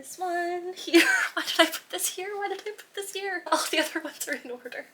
this one here. Why did I put this here? Why did I put this here? All the other ones are in order.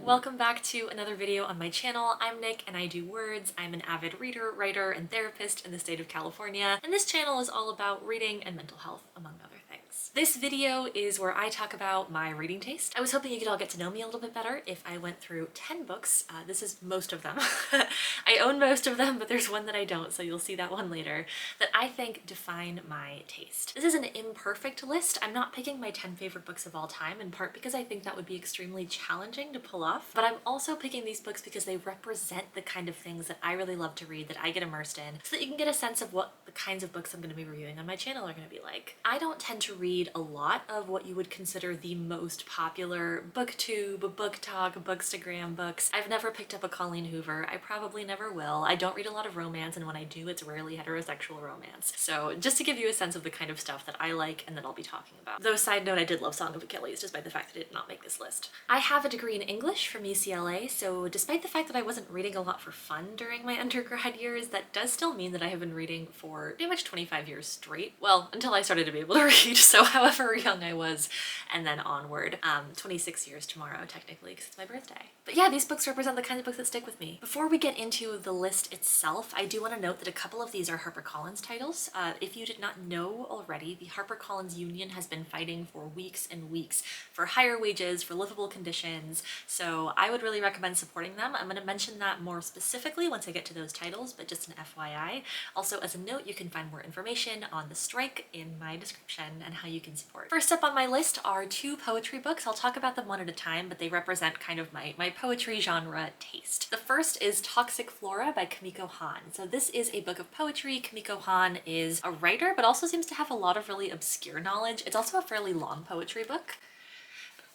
Welcome back to another video on my channel. I'm Nick and I do words. I'm an avid reader, writer, and therapist in the state of California, and this channel is all about reading and mental health, among other things. This video is where I talk about my reading taste. I was hoping you could all get to know me a little bit better if I went through 10 books. This is most of them. I own most of them, but there's one that I don't, so you'll see that one later, that I think define my taste. This is an imperfect list. I'm not picking my 10 favorite books of all time, in part because I think that would be extremely challenging to pull off, but I'm also picking these books because they represent the kind of things that I really love to read, that I get immersed in, so that you can get a sense of what the kinds of books I'm going to be reviewing on my channel are going to be like. I don't tend to read a lot of what you would consider the most popular booktube, book talk, bookstagram books. I've never picked up a Colleen Hoover. I probably never will. I don't read a lot of romance, and when I do, it's rarely heterosexual romance. So just to give you a sense of the kind of stuff that I like and that I'll be talking about. Though, side note, I did love Song of Achilles, despite the fact that it did not make this list. I have a degree in English from UCLA, so despite the fact that I wasn't reading a lot for fun during my undergrad years, that does still mean that I have been reading for pretty much 25 years straight. Well, until I started to be able to read, so however young I was, and then onward. 26 years tomorrow, technically, because it's my birthday. But yeah, these books represent the kinds of books that stick with me. Before we get into the list itself, I do want to note that a couple of these are HarperCollins titles. If you did not know already, the HarperCollins Union has been fighting for weeks and weeks for higher wages, for livable conditions, so I would really recommend supporting them. I'm going to mention that more specifically once I get to those titles, but just an FYI. Also, as a note, you can find more information on the strike in my description and how you can support. First up on my list are two poetry books. I'll talk about them one at a time, but they represent kind of my poetry genre taste. The first is Toxic Flora by Kimiko Han. So this is a book of poetry. Kimiko Han is a writer, but also seems to have a lot of really obscure knowledge. It's also a fairly long poetry book.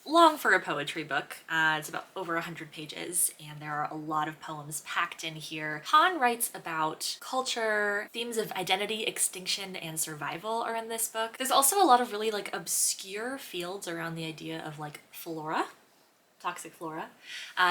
Long for a poetry book. It's about over 100 pages, and there are a lot of poems packed in here. Han writes about culture, themes of identity, extinction, and survival are in this book. There's also a lot of really like obscure fields around the idea of like flora. Toxic flora.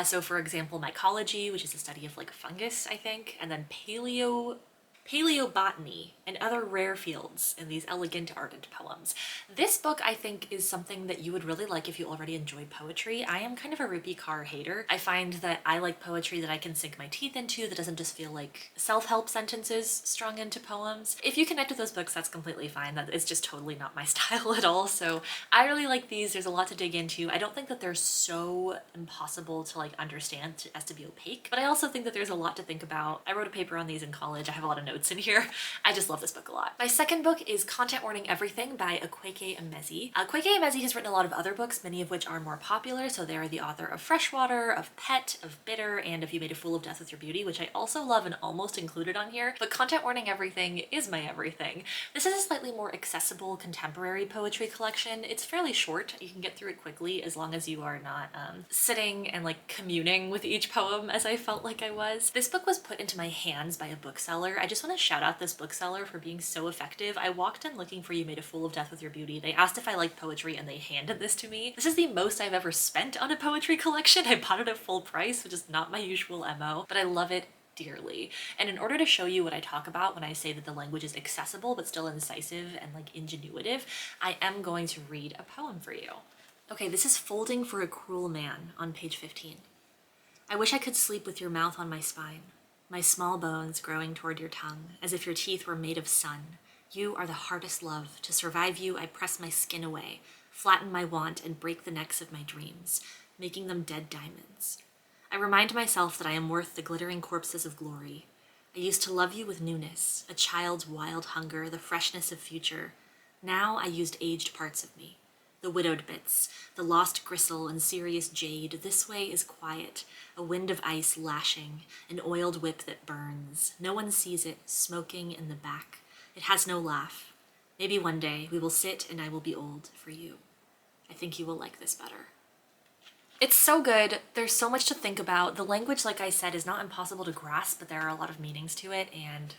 So for example, mycology, which is the study of like fungus, I think, and then paleobotany and other rare fields in these elegant, ardent poems. This book, I think, is something that you would really like if you already enjoy poetry. I am kind of a Rupi Kaur hater. I find that I like poetry that I can sink my teeth into, that doesn't just feel like self-help sentences strung into poems. If you connect with those books, that's completely fine. That is just totally not my style at all. So I really like these. There's a lot to dig into. I don't think that they're so impossible to like understand as to be opaque, but I also think that there's a lot to think about. I wrote a paper on these in college. I have a lot of notes in here. I just love this book a lot. My second book is Content Warning Everything by Akwaeke Emezi. Akwaeke Emezi has written a lot of other books, many of which are more popular. So they are the author of Freshwater, of Pet, of Bitter, and of You Made a Fool of Death with Your Beauty, which I also love and almost included on here. But Content Warning Everything is my everything. This is a slightly more accessible contemporary poetry collection. It's fairly short. You can get through it quickly as long as you are not sitting and like communing with each poem as I felt like I was. This book was put into my hands by a bookseller. I just want to shout out this bookseller for being so effective. I walked in looking for You Made a Fool of Death with Your Beauty. They asked if I liked poetry and they handed this to me. This is the most I've ever spent on a poetry collection. I bought it at full price, which is not my usual MO, but I love it dearly. And in order to show you what I talk about when I say that the language is accessible but still incisive and like ingenuitive, I am going to read a poem for you. Okay, this is Folding for a Cruel Man on page 15. I wish I could sleep with your mouth on my spine, my small bones growing toward your tongue, as if your teeth were made of sun. You are the hardest love. To survive you, I press my skin away, flatten my want, and break the necks of my dreams, making them dead diamonds. I remind myself that I am worth the glittering corpses of glory. I used to love you with newness, a child's wild hunger, the freshness of future. Now I used aged parts of me. The widowed bits, the lost gristle and serious jade. This way is quiet, a wind of ice lashing, an oiled whip that burns. No one sees it, smoking in the back. It has no laugh. Maybe one day we will sit and I will be old for you. I think you will like this better. It's so good. There's so much to think about. The language, like I said, is not impossible to grasp, but there are a lot of meanings to it, and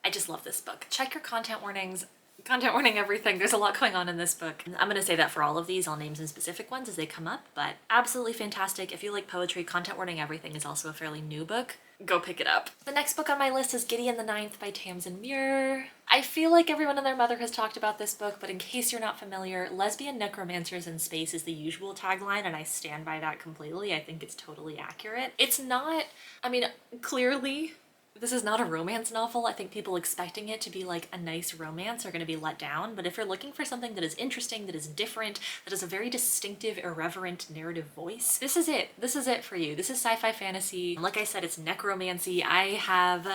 I just love this book. Check your content warnings Content warning everything. There's a lot going on in this book. I'm gonna say that for all of these. I'll name some specific ones as they come up, but absolutely fantastic. If you like poetry, content warning everything is also a fairly new book. Go pick it up. The next book on my list is Gideon the Ninth by Tamsin Muir. I feel like everyone and their mother has talked about this book, but in case you're not familiar, lesbian necromancers in space is the usual tagline, and I stand by that completely. I think it's totally accurate. It's not, I mean, clearly, this is not a romance novel. I think people expecting it to be like a nice romance are going to be let down, but if you're looking for something that is interesting, that is different, that has a very distinctive, irreverent narrative voice, this is it. This is it for you. This is sci-fi fantasy. Like I said, it's necromancy. I have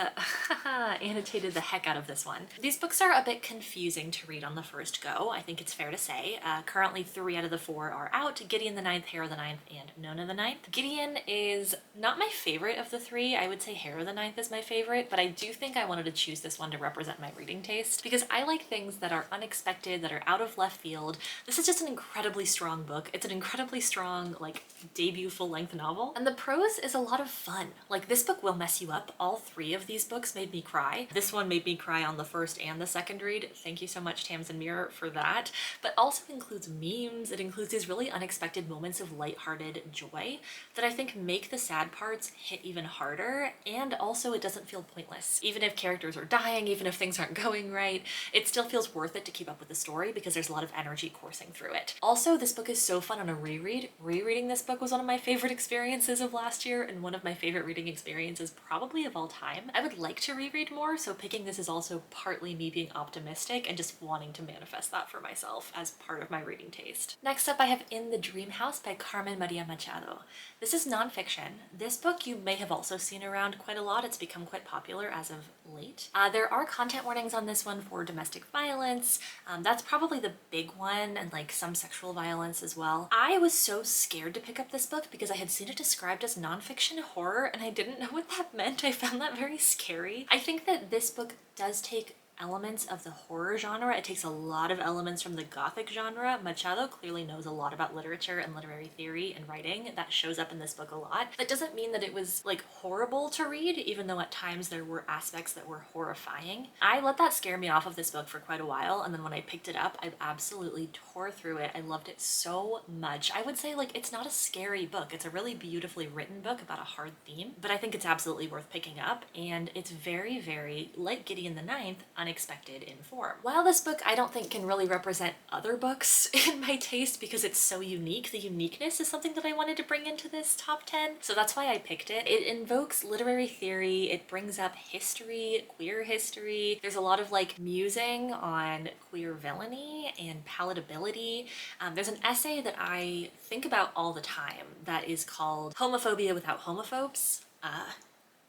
annotated the heck out of this one. These books are a bit confusing to read on the first go, I think it's fair to say. Currently 3 out of the 4 are out. Gideon the Ninth, Hair of the Ninth, and Nona the Ninth. Gideon is not my favorite of the 3. I would say Hair of the Ninth is my favorite, but I do think I wanted to choose this one to represent my reading taste because I like things that are unexpected, that are out of left field. This is just an incredibly strong book. It's an incredibly strong, like, debut full-length novel, and the prose is a lot of fun. Like, this book will mess you up. All 3 of these books made me cry. This one made me cry on the first and the second read. Thank you so much, Tamsin Muir, for that. But also includes memes. It includes these really unexpected moments of lighthearted joy that I think make the sad parts hit even harder, and also it doesn't feel pointless. Even if characters are dying, even if things aren't going right, it still feels worth it to keep up with the story because there's a lot of energy coursing through it. Also, this book is so fun on a reread. Rereading this book was one of my favorite experiences of last year and one of my favorite reading experiences probably of all time. I would like to reread more, so picking this is also partly me being optimistic and just wanting to manifest that for myself as part of my reading taste. Next up, I have In the Dream House by Carmen Maria Machado. This is nonfiction. This book you may have also seen around quite a lot. It's become quite popular as of late. There are content warnings on this one for domestic violence. That's probably the big one, and like some sexual violence as well. I was so scared to pick up this book because I had seen it described as nonfiction horror and I didn't know what that meant. I found that very scary. I think that this book does take elements of the horror genre. It takes a lot of elements from the Gothic genre. Machado clearly knows a lot about literature and literary theory and writing. That shows up in this book a lot. That doesn't mean that it was like horrible to read, even though at times there were aspects that were horrifying. I let that scare me off of this book for quite a while, and then when I picked it up, I absolutely tore through it. I loved it so much. I would say like it's not a scary book. It's a really beautifully written book about a hard theme, but I think it's absolutely worth picking up, and it's very, very, like Gideon the Ninth, unexpected in form. While this book I don't think can really represent other books in my taste because it's so unique, the uniqueness is something that I wanted to bring into this top 10, so that's why I picked it. It invokes literary theory, it brings up history, queer history. There's a lot of like musing on queer villainy and palatability. There's an essay that I think about all the time that is called Homophobia Without Homophobes.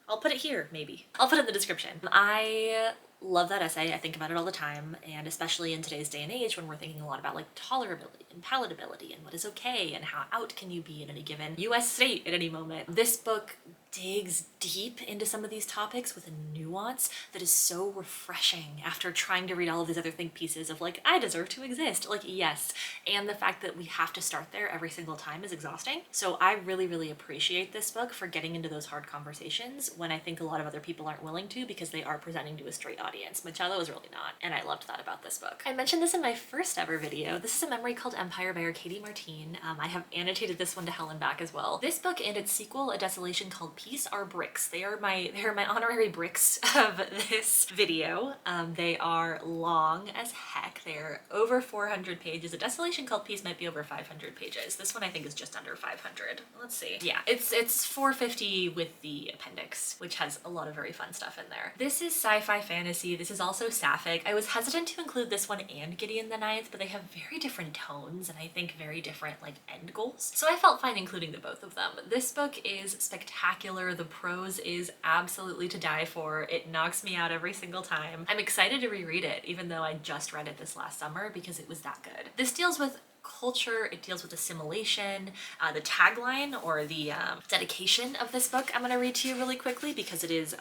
I'll put it here, maybe. I'll put it in the description. I love that essay. I think about it all the time, and especially in today's day and age when we're thinking a lot about like tolerability and palatability and what is okay and how out can you be in any given US state at any moment. This book digs deep into some of these topics with a nuance that is so refreshing after trying to read all of these other think pieces of like, I deserve to exist. Like, yes. And the fact that we have to start there every single time is exhausting. So I really, really appreciate this book for getting into those hard conversations when I think a lot of other people aren't willing to because they are presenting to a straight audience. Machado is really not, and I loved that about this book. I mentioned this in my first ever video. This is a memory called Empire by Katie Martine. I have annotated this one to hell and back as well. This book and its sequel, A Desolation Called Peace, are bricks. They are my honorary bricks of this video. They are long as heck. They're over 400 pages. A Desolation Called Peace might be over 500 pages. This one I think is just under 500. Let's see. Yeah, it's 450 with the appendix, which has a lot of very fun stuff in there. This is sci-fi fantasy. This is also sapphic. I was hesitant to include this one and Gideon the Ninth, but they have very different tones and I think very different like end goals. So I felt fine including the both of them. This book is spectacular. The prose is absolutely to die for. It knocks me out every single time. I'm excited to reread it, even though I just read it this last summer because it was that good. This deals with culture, it deals with assimilation. The tagline or the dedication of this book I'm going to read to you really quickly because it is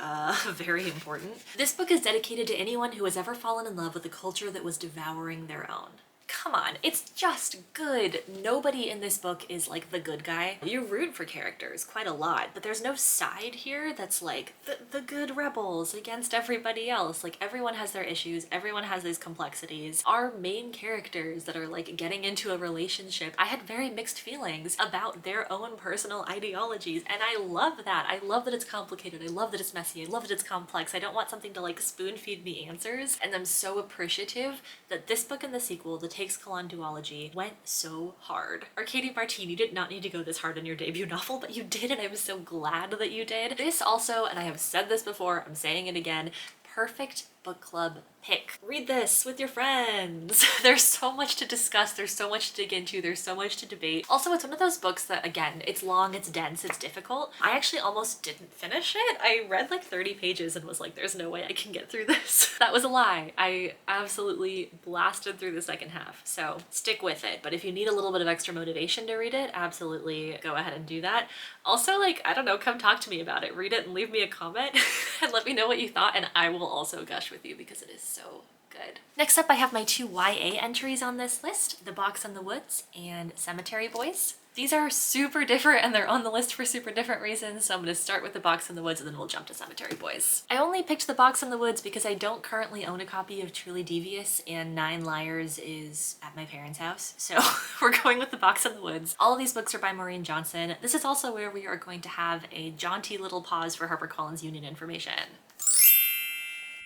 very important. This book is dedicated to anyone who has ever fallen in love with a culture that was devouring their own. come on, it's just good. Nobody in this book is like the good guy. You root for characters quite a lot, but there's no side here that's like the good rebels against everybody else. Like everyone has their issues, everyone has these complexities. Our main characters that are like getting into a relationship, I had very mixed feelings about their own personal ideologies, and I love that. I love that it's complicated. I love that it's messy. I love that it's complex. I don't want something to like spoon feed me answers, and I'm so appreciative that this book and the sequel, the Takes Kalan duology, went so hard. Arcady Martin, you did not need to go this hard in your debut novel, but you did, and I'm so glad that you did. This also, and I have said this before, I'm saying it again, perfect book club pick. Read this with your friends. There's so much to discuss, there's so much to dig into, there's so much to debate. Also, it's one of those books that, again, it's long, it's dense, it's difficult. I actually almost didn't finish it. I read like 30 pages and was like, there's no way I can get through this. That was a lie. I absolutely blasted through the second half, so stick with it. But if you need a little bit of extra motivation to read it, absolutely go ahead and do that. Also, like, I don't know, come talk to me about it. Read it and leave me a comment and let me know what you thought, and I will also gush with you because it is so good. Next up, I have my 2 YA entries on this list, The Box in the Woods and Cemetery Boys. These are super different and they're on the list for super different reasons, so I'm going to start with The Box in the Woods and then we'll jump to Cemetery Boys. I only picked The Box in the Woods because I don't currently own a copy of Truly Devious and 9 Liars is at my parents' house, so we're going with The Box in the Woods. All of these books are by Maureen Johnson. This is also where we are going to have a jaunty little pause for HarperCollins Union information.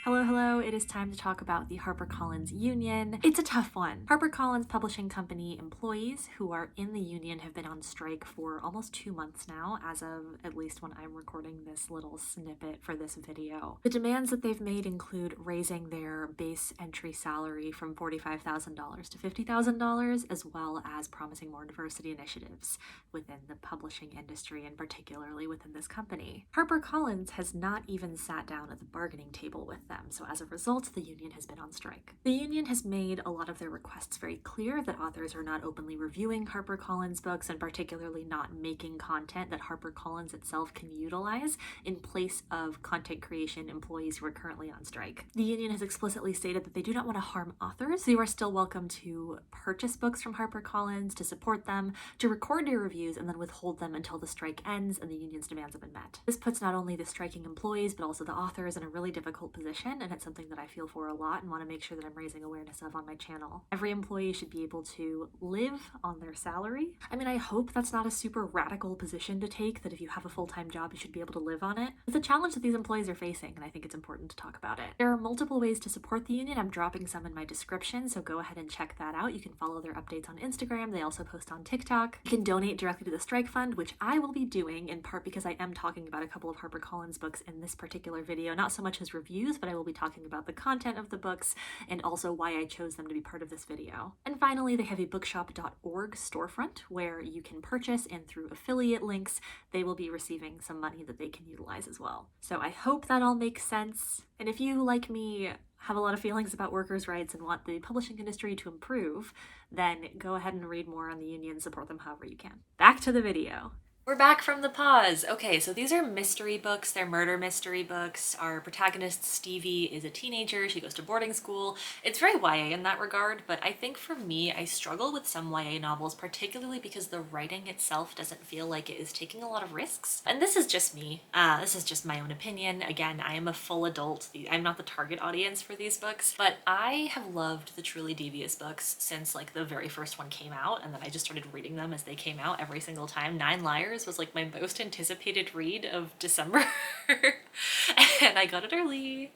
Hello, hello. It is time to talk about the HarperCollins Union. It's a tough one. HarperCollins Publishing Company employees who are in the union have been on strike for almost 2 months now, as of at least when I'm recording this little snippet for this video. The demands that they've made include raising their base entry salary from $45,000 to $50,000, as well as promising more diversity initiatives within the publishing industry and particularly within this company. HarperCollins has not even sat down at the bargaining table with them. So as a result, the union has been on strike. The union has made a lot of their requests very clear that authors are not openly reviewing HarperCollins books and particularly not making content that HarperCollins itself can utilize in place of content creation employees who are currently on strike. The union has explicitly stated that they do not want to harm authors, so you are still welcome to purchase books from HarperCollins, to support them, to record your reviews, and then withhold them until the strike ends and the union's demands have been met. This puts not only the striking employees but also the authors in a really difficult position, and it's something that I feel for a lot and want to make sure that I'm raising awareness of on my channel. Every employee should be able to live on their salary. I mean, I hope that's not a super radical position to take, that if you have a full-time job, you should be able to live on it. It's a challenge that these employees are facing, and I think it's important to talk about it. There are multiple ways to support the union. I'm dropping some in my description, so go ahead and check that out. You can follow their updates on Instagram. They also post on TikTok. You can donate directly to the strike fund, which I will be doing, in part because I am talking about a couple of HarperCollins books in this particular video, not so much as reviews, but I will be talking about the content of the books and also why I chose them to be part of this video. And finally, they have a bookshop.org storefront where you can purchase, and through affiliate links, they will be receiving some money that they can utilize as well. So I hope that all makes sense. And if you, like me, have a lot of feelings about workers' rights and want the publishing industry to improve, then go ahead and read more on the union, support them however you can. Back to the video. We're back from the pause. Okay, so these are mystery books. They're murder mystery books. Our protagonist, Stevie, is a teenager. She goes to boarding school. It's very YA in that regard, but I think for me, I struggle with some YA novels, particularly because the writing itself doesn't feel like it is taking a lot of risks. And this is just me. This is just my own opinion. Again, I am a full adult. I'm not the target audience for these books, but I have loved the Truly Devious books since like the very first one came out, and then I just started reading them as they came out every single time. 9 Liars was like my most anticipated read of December and I got it early.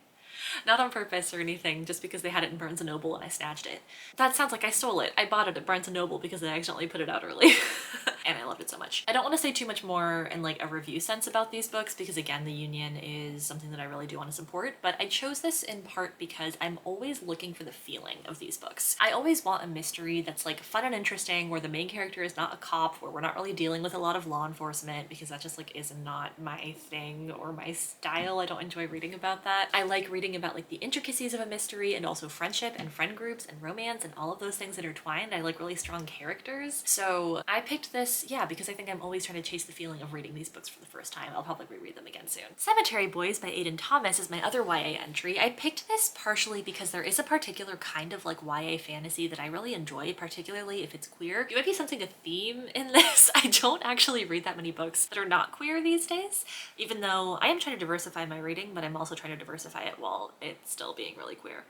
Not on purpose or anything, just because they had it in Barnes & Noble and I snatched it. That sounds like I stole it. I bought it at Barnes & Noble because they accidentally put it out early. And I loved it so much. I don't want to say too much more in like a review sense about these books because again, the union is something that I really do want to support, but I chose this in part because I'm always looking for the feeling of these books. I always want a mystery that's like fun and interesting, where the main character is not a cop, where we're not really dealing with a lot of law enforcement, because that just like is not my thing or my style. I don't enjoy reading about that. I like reading about like the intricacies of a mystery and also friendship and friend groups and romance and all of those things intertwined. I like really strong characters. So I picked this, yeah, because I think I'm always trying to chase the feeling of reading these books for the first time. I'll probably reread them again soon. Cemetery Boys by Aaaaand Thomas is my other YA entry. I picked this partially because there is a particular kind of like YA fantasy that I really enjoy, particularly if it's queer. You might be sensing a theme in this. I don't actually read that many books that are not queer these days, even though I am trying to diversify my reading, but I'm also trying to diversify it while it's still being really queer.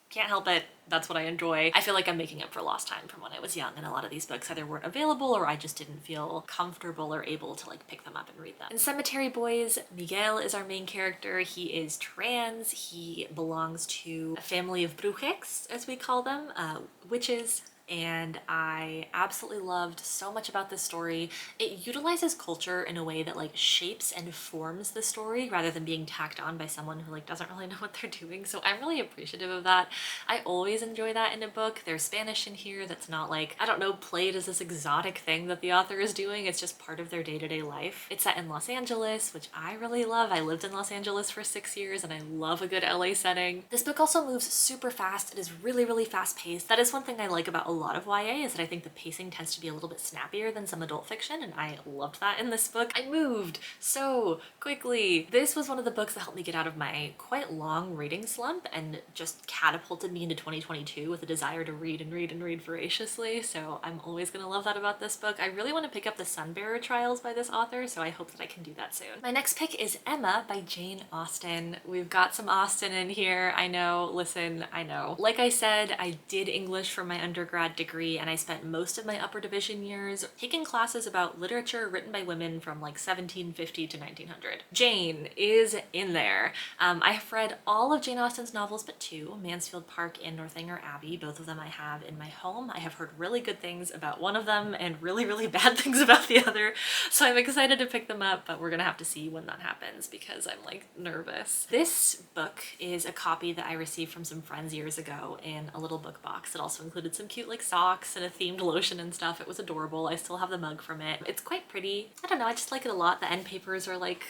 Can't help it. That's what I enjoy. I feel like I'm making up for lost time from when I was young, and a lot of these books either weren't available or I just didn't feel comfortable or able to like pick them up and read them. In Cemetery Boys, Miguel is our main character. He is trans. He belongs to a family of brujex, as we call them, witches. And I absolutely loved so much about this story. It utilizes culture in a way that like shapes and forms the story rather than being tacked on by someone who like doesn't really know what they're doing. So I'm really appreciative of that. I always enjoy that in a book. There's Spanish in here that's not like, I don't know, played as this exotic thing that the author is doing. It's just part of their day-to-day life. It's set in Los Angeles, which I really love. I lived in Los Angeles for 6 years and I love a good LA setting. This book also moves super fast. It is really, really fast paced. That is one thing I like about a lot of YA, is that I think the pacing tends to be a little bit snappier than some adult fiction, and I loved that in this book. I moved so quickly. This was one of the books that helped me get out of my quite long reading slump and just catapulted me into 2022 with a desire to read and read and read voraciously, so I'm always gonna love that about this book. I really want to pick up the Sunbearer Trials by this author, so I hope that I can do that soon. My next pick is Emma by Jane Austen. We've got some Austen in here. I know, listen, I know. Like I said, I did English for my undergrad degree, and I spent most of my upper division years taking classes about literature written by women from like 1750 to 1900. Jane is in there. I have read all of Jane Austen's novels but two, Mansfield Park and Northanger Abbey. Both of them I have in my home. I have heard really good things about one of them and really, really bad things about the other, so I'm excited to pick them up, but we're gonna have to see when that happens because I'm like nervous. This book is a copy that I received from some friends years ago in a little book box. It also included some cute like socks and a themed lotion and stuff. It was adorable. I still have the mug from it. It's quite pretty. I don't know, I just like it a lot. The end papers are like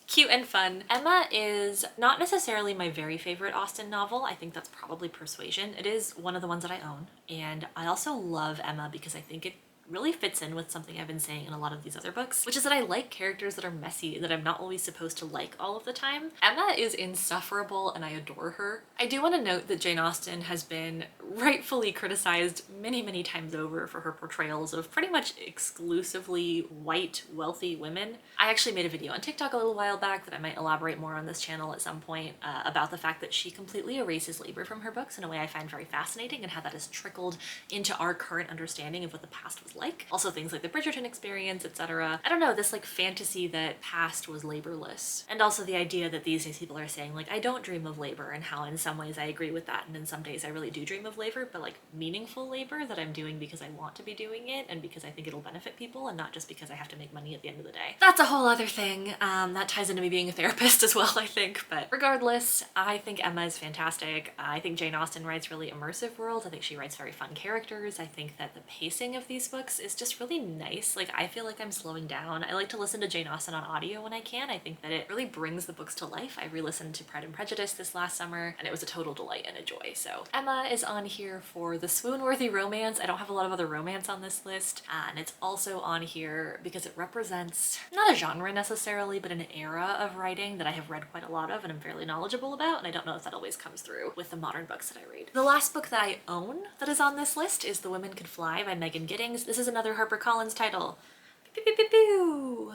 cute and fun. Emma is not necessarily my very favorite Austen novel. I think that's probably Persuasion. It is one of the ones that I own, and I also love Emma because I think it really fits in with something I've been saying in a lot of these other books, which is that I like characters that are messy, that I'm not always supposed to like all of the time. Emma is insufferable and I adore her. I do want to note that Jane Austen has been rightfully criticized many, many times over for her portrayals of pretty much exclusively white, wealthy women. I actually made a video on TikTok a little while back that I might elaborate more on this channel at some point about the fact that she completely erases labor from her books in a way I find very fascinating, and how that has trickled into our current understanding of what the past was like. Also things like the Bridgerton experience, etc. I don't know, this like fantasy that past was laborless. And also the idea that these days people are saying like, I don't dream of labor, and how in some ways I agree with that, and in some days I really do dream of labor, but like meaningful labor that I'm doing because I want to be doing it and because I think it'll benefit people, and not just because I have to make money at the end of the day. That's a whole other thing. That ties into me being a therapist as well, I think. But regardless, I think Emma is fantastic. I think Jane Austen writes really immersive worlds. I think she writes very fun characters. I think that the pacing of these books is just really nice. Like, I feel like I'm slowing down. I like to listen to Jane Austen on audio when I can. I think that it really brings the books to life. I re-listened to Pride and Prejudice this last summer, and it was a total delight and a joy. So Emma is on here for the swoon-worthy romance. I don't have a lot of other romance on this list, and it's also on here because it represents not a genre necessarily, but an era of writing that I have read quite a lot of and I'm fairly knowledgeable about, and I don't know if that always comes through with the modern books that I read. The last book that I own that is on this list is The Women Could Fly by Megan Giddings. This is another Harper Collins title. Pew, pew, pew, pew.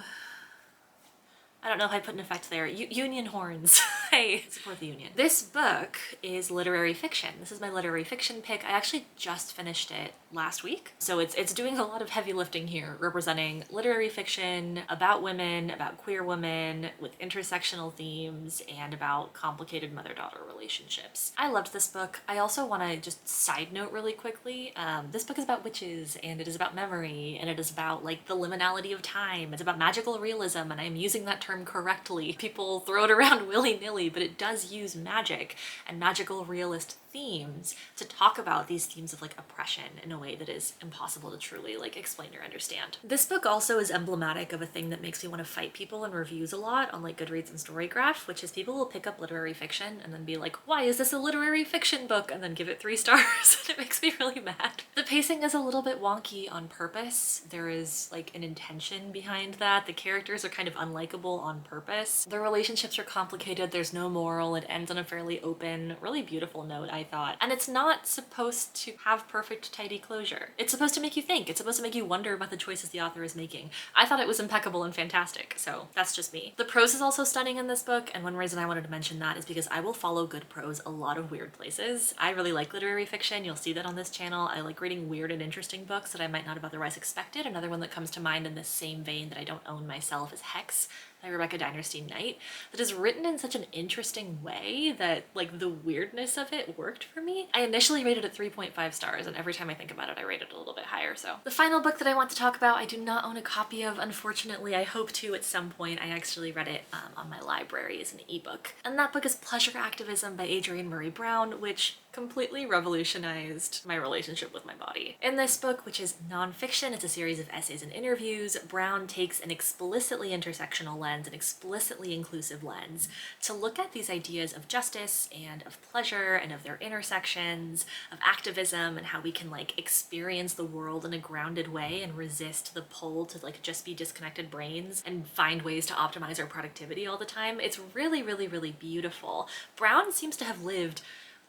I don't know if I put an effect there. Union horns. Hey, support the union. This book is literary fiction. This is my literary fiction pick. I actually just finished it last week. So it's doing a lot of heavy lifting here, representing literary fiction about women, about queer women, with intersectional themes, and about complicated mother-daughter relationships. I loved this book. I also want to just side note really quickly. This book is about witches, and it is about memory, and it is about like the liminality of time. It's about magical realism, and I'm using that term term correctly. People throw it around willy-nilly, but it does use magic and magical realist themes to talk about these themes of like oppression in a way that is impossible to truly like explain or understand. This book also is emblematic of a thing that makes me want to fight people in reviews a lot on like Goodreads and Storygraph, which is people will pick up literary fiction and then be like, why is this a literary fiction book? And then give it 3 stars. And it makes me really mad. The pacing is a little bit wonky on purpose. There is like an intention behind that. The characters are kind of unlikable on purpose. The relationships are complicated. There's no moral. It ends on a fairly open, really beautiful note, I thought. And it's not supposed to have perfect, tidy closure. It's supposed to make you think. It's supposed to make you wonder about the choices the author is making. I thought it was impeccable and fantastic, so that's just me. The prose is also stunning in this book, and one reason I wanted to mention that is because I will follow good prose a lot of weird places. I really like literary fiction. You'll see that on this channel. I like reading weird and interesting books that I might not have otherwise expected. Another one that comes to mind in this same vein that I don't own myself is Hex by Rebecca Dinerstein-Knight, that is written in such an interesting way that like the weirdness of it worked for me. I initially rated it 3.5 stars, and every time I think about it I rate it a little bit higher. So the final book that I want to talk about I do not own a copy of, unfortunately. I hope to at some point. I actually read it on my library as an ebook, and that book is Pleasure Activism by Adrienne Murray Brown, which completely revolutionized my relationship with my body. In this book, which is nonfiction, it's a series of essays and interviews, Brown takes an explicitly intersectional lens, an explicitly inclusive lens, to look at these ideas of justice and of pleasure and of their intersections, of activism, and how we can like experience the world in a grounded way and resist the pull to like just be disconnected brains and find ways to optimize our productivity all the time. It's really, really, really beautiful. Brown seems to have lived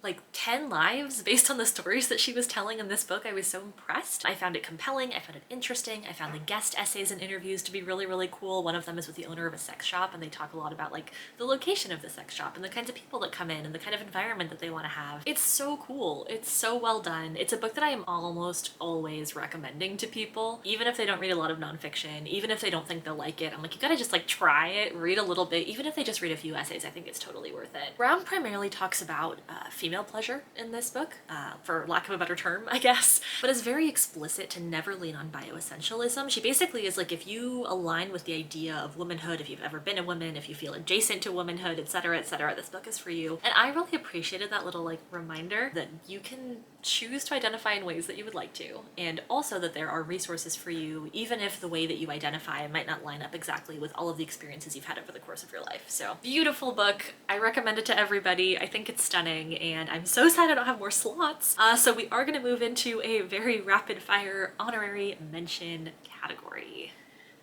like 10 lives based on the stories that she was telling in this book. I was so impressed. I found it compelling, I found it interesting, I found the guest essays and interviews to be really, really cool. One of them is with the owner of a sex shop, and they talk a lot about like the location of the sex shop and the kinds of people that come in and the kind of environment that they want to have. It's so cool. It's so well done. It's a book that I am almost always recommending to people, even if they don't read a lot of nonfiction, even if they don't think they'll like it. I'm like, you gotta just like try it, read a little bit, even if they just read a few essays. I think it's totally worth it. Brown primarily talks about female pleasure in this book, for lack of a better term, I guess, but is very explicit to never lean on bioessentialism. She basically is like, if you align with the idea of womanhood, if you've ever been a woman, if you feel adjacent to womanhood, etc., etc., this book is for you. And I really appreciated that little like reminder that you can choose to identify in ways that you would like to, and also that there are resources for you, even if the way that you identify might not line up exactly with all of the experiences you've had over the course of your life. So beautiful book. I recommend it to everybody. I think it's stunning, and I'm so sad I don't have more slots. So we are going to move into a very rapid fire honorary mention category.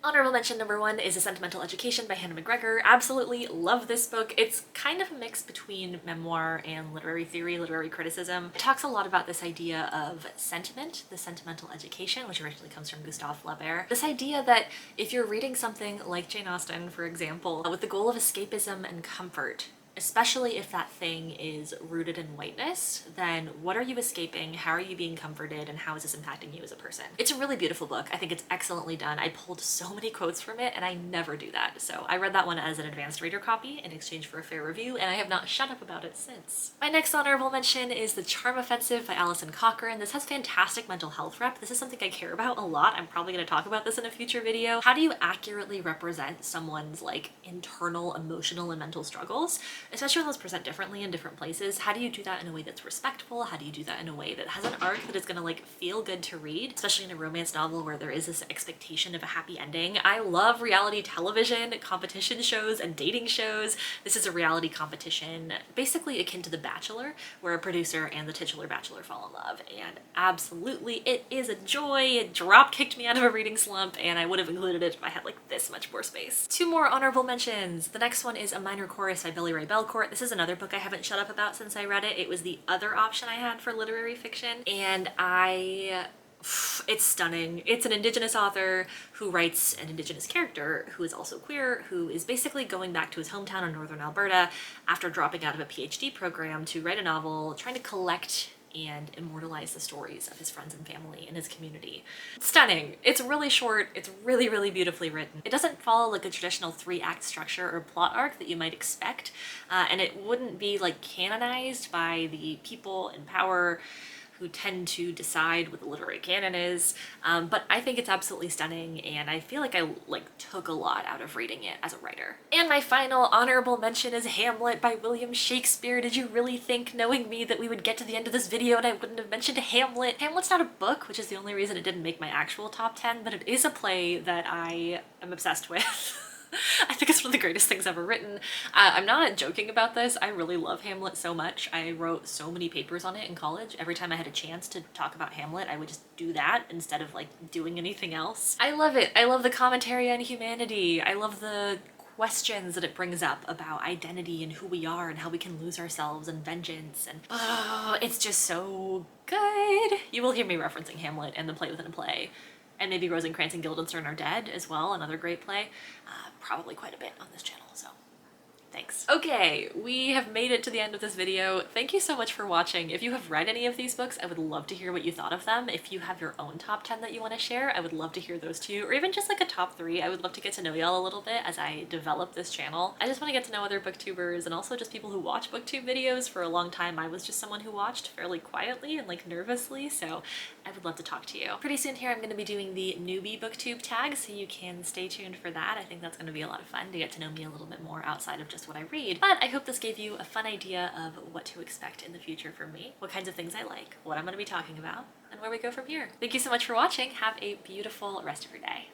Honorable mention number 1 is A Sentimental Education by Hannah McGregor. Absolutely love this book. It's kind of a mix between memoir and literary theory, literary criticism. It talks a lot about this idea of sentiment, the sentimental education, which originally comes from Gustave Flaubert. This idea that if you're reading something like Jane Austen, for example, with the goal of escapism and comfort, especially if that thing is rooted in whiteness, then what are you escaping? How are you being comforted? And how is this impacting you as a person? It's a really beautiful book. I think it's excellently done. I pulled so many quotes from it, and I never do that. So I read that one as an advanced reader copy in exchange for a fair review, and I have not shut up about it since. My next honorable mention is The Charm Offensive by Alison Cochrane. This has fantastic mental health rep. This is something I care about a lot. I'm probably going to talk about this in a future video. How do you accurately represent someone's like internal emotional and mental struggles? Especially when those present differently in different places. How do you do that in a way that's respectful? How do you do that in a way that has an arc that is gonna like feel good to read, especially in a romance novel where there is this expectation of a happy ending? I love reality television, competition shows, and dating shows. This is a reality competition, basically akin to The Bachelor, where a producer and the titular bachelor fall in love, and absolutely it is a joy. It drop kicked me out of a reading slump, and I would have included it if I had like this much more space. 2 more honorable mentions. The next one is A Minor Chorus by Billy Ray Belcourt. This is another book I haven't shut up about since I read it. It was the other option I had for literary fiction, and it's stunning. It's an Indigenous author who writes an Indigenous character who is also queer, who is basically going back to his hometown in northern Alberta after dropping out of a PhD program to write a novel, trying to collect and immortalize the stories of his friends and family and his community. It's stunning. It's really short. It's really, really beautifully written. It doesn't follow like a traditional 3-act structure or plot arc that you might expect, and it wouldn't be like canonized by the people in power who tend to decide what the literary canon is, but I think it's absolutely stunning, and I feel like I took a lot out of reading it as a writer. And my final honorable mention is Hamlet by William Shakespeare. Did you really think, knowing me, that we would get to the end of this video and I wouldn't have mentioned Hamlet? Hamlet's not a book, which is the only reason it didn't make my actual top 10, but it is a play that I am obsessed with. I think it's one of the greatest things ever written. I'm not joking about this. I really love Hamlet so much. I wrote so many papers on it in college. Every time I had a chance to talk about Hamlet, I would just do that instead of doing anything else. I love it. I love the commentary on humanity. I love the questions that it brings up about identity and who we are and how we can lose ourselves and vengeance, and oh, it's just so good. You will hear me referencing Hamlet and the play within a play, and maybe Rosencrantz and Guildenstern Are Dead as well, another great play, probably quite a bit on this channel, so thanks. Okay, we have made it to the end of this video. Thank you so much for watching. If you have read any of these books, I would love to hear what you thought of them. If you have your own top 10 that you want to share, I would love to hear those too, or even just a top 3. I would love to get to know y'all a little bit as I develop this channel. I just want to get to know other booktubers and also just people who watch booktube videos. For a long time, I was just someone who watched fairly quietly and nervously, so I would love to talk to you. Pretty soon here, I'm going to be doing the newbie booktube tag, so you can stay tuned for that. I think that's going to be a lot of fun to get to know me a little bit more outside of just what I read. But I hope this gave you a fun idea of what to expect in the future from me, what kinds of things I like, what I'm going to be talking about, and where we go from here. Thank you so much for watching. Have a beautiful rest of your day.